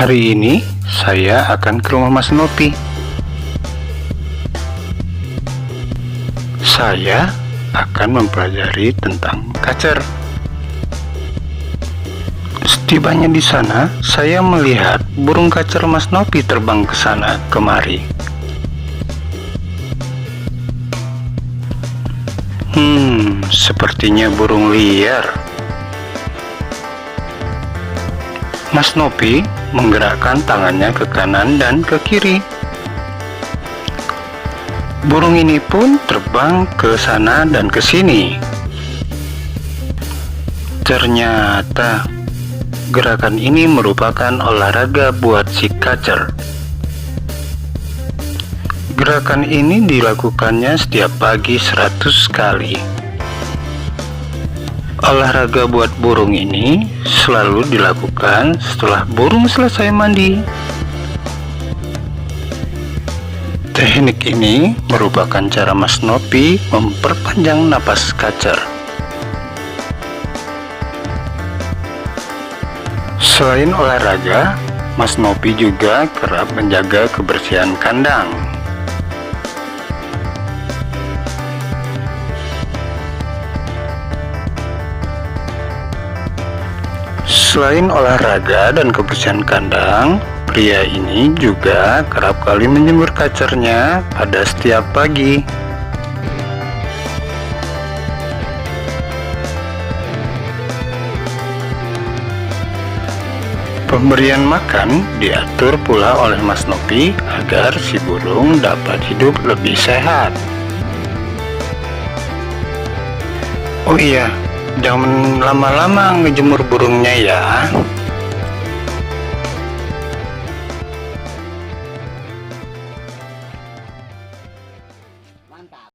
Hari ini saya akan ke rumah Mas Nopi. Saya akan mempelajari tentang kacer. Setibanya di sana, saya melihat burung kacer Mas Nopi terbang ke sana kemari. Sepertinya burung liar. Mas Nopi menggerakkan tangannya ke kanan dan ke kiri. Burung ini pun terbang ke sana dan ke sini. Ternyata gerakan ini merupakan olahraga buat si kacer. Gerakan ini dilakukannya setiap pagi 100 kali. Olahraga buat burung ini selalu dilakukan setelah burung selesai mandi. Teknik ini merupakan cara Mas Nopi memperpanjang napas kacer. Selain olahraga, Mas Nopi juga kerap menjaga kebersihan kandang. Selain olahraga dan kebersihan kandang, pria ini juga kerap kali menjemur kacernya pada setiap pagi. Pemberian makan diatur pula oleh Mas Nopi agar si burung dapat hidup lebih sehat. Oh iya, jangan lama-lama ngejemur burungnya ya.